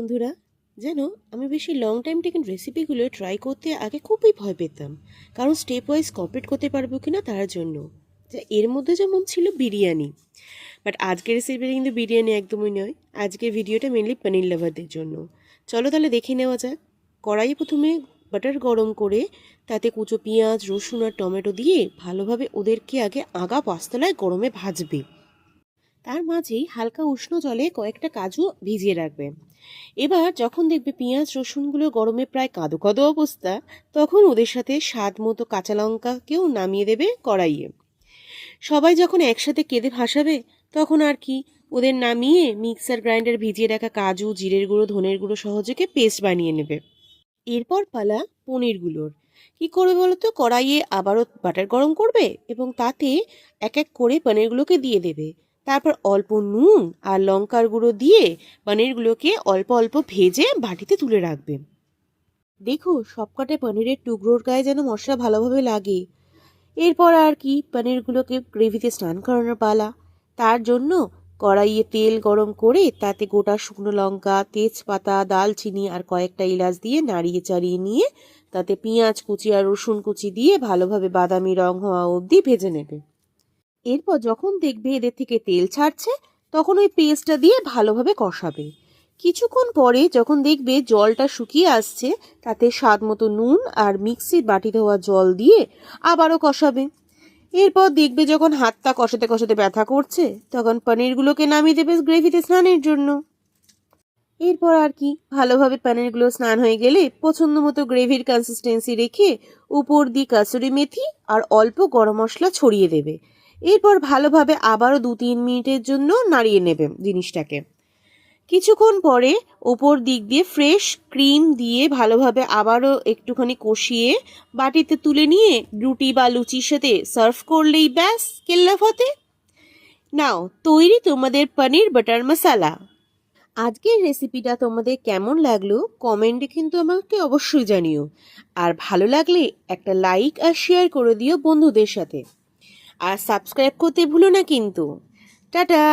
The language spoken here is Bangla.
বন্ধুরা, জানো আমি বেশি লং টাইম টেকেন রেসিপিগুলো ট্রাই করতে আগে খুবই ভয় পেতাম, কারণ স্টেপ ওয়াইজ কমপ্লিট করতে পারবো কিনা তার জন্য। যে এর মধ্যে যেমন ছিল বিরিয়ানি, বাট আজকের রেসিপিটা কিন্তু বিরিয়ানি একদমই নয়। আজকের ভিডিওটা মেনলি পনির লাভারদের জন্য। চলো তাহলে দেখে নেওয়া যাক। কড়াইয়ে প্রথমে বাটার গরম করে তাতে কুচো পেঁয়াজ, রসুন আর টমেটো দিয়ে ভালোভাবে ওদেরকে আগে আগা পাঁচতলায় গরমে ভাজবে। তার মাঝেই হালকা উষ্ণ জলে কয়েকটা কাজু ভিজিয়ে রাখবে। এবার যখন দেখবে পেঁয়াজ রসুনগুলো গরমে প্রায় কাঁদো কাঁদো অবস্থা, তখন ওদের সাথে স্বাদ মতো কাঁচা লঙ্কাকেও নামিয়ে দেবে কড়াইয়ে। সবাই যখন একসাথে কেঁদে ভাসাবে, তখন আর কি ওদের নামিয়ে মিক্সার গ্রাইন্ডার ভিজিয়ে রাখা কাজু, জিরের গুঁড়ো, ধনের গুঁড়ো সহযোগে পেস্ট বানিয়ে নেবে। এরপর পালা পনিরগুলোর। কি করবে বলো তো, কড়াইয়ে আবারও বাটার গরম করবে এবং তাতে এক এক করে পনিরগুলোকে দিয়ে দেবে। তারপর অল্প নুন আর লঙ্কার গুঁড়ো দিয়ে পনিরগুলোকে অল্প অল্প ভেজে বাটিতে তুলে রাখবে। দেখো সবকটা পনিরের টুকরোর গায়ে যেন মশলা ভালোভাবে লাগে। এরপর আর কি পনিরগুলোকে গ্রেভিতে স্নান করানোর পালা। তার জন্য কড়াইয়ে তেল গরম করে তাতে গোটা শুকনো লঙ্কা, তেজপাতা, দালচিনি আর কয়েকটা এলাচ দিয়ে নাড়িয়ে চাড়িয়ে নিয়ে তাতে পেঁয়াজ কুচি আর রসুন কুচি দিয়ে ভালোভাবে বাদামি রং হওয়া অবধি ভেজে নেবে। এরপর যখন দেখবে এদের থেকে তেল ছাড়ছে, তখন ওই পেস্টটা দিয়ে ভালোভাবে কষাবে। কিছুক্ষণ পরে যখন দেখবে জলটা শুকিয়ে আসছে, তাতে স্বাদ মতো নুন আর মিক্সির বাটি ধোয়া জল দিয়ে আবারও কষাবে। এরপর দেখবে যখন হাতটা কষাতে কষাতে ব্যথা করছে, তখন পনিরগুলোকে নামিয়ে দেবে গ্রেভিতে স্নানের জন্য। এরপর আর কি ভালোভাবে পনিরগুলো স্নান হয়ে গেলে পছন্দ মতো গ্রেভির কনসিস্টেন্সি রেখে উপর দিয়ে কাসুরি মেথি আর অল্প গরম মশলা ছড়িয়ে দেবে। এরপর ভালোভাবে আবারও 2-3 মিনিটের জন্য নাড়িয়ে নেবে জিনিসটাকে। কিছুক্ষণ পরে ওপর দিক দিয়ে ফ্রেশ ক্রিম দিয়ে ভালোভাবে আবারও একটুখানি কষিয়ে বাটিতে তুলে নিয়ে রুটি বা লুচির সাথে সার্ভ করলেই ব্যাস কেল্লা ফতে। নাও তৈরি তোমাদের পনির বাটার মশালা। আজকের রেসিপিটা তোমাদের কেমন লাগলো কমেন্টে কিন্তু আমাকে অবশ্যই জানিও। আর ভালো লাগলে একটা লাইক আর শেয়ার করে দিও বন্ধুদের সাথে। আর সাবস্ক্রাইব করতে ভুলো না কিন্তু। টাটা।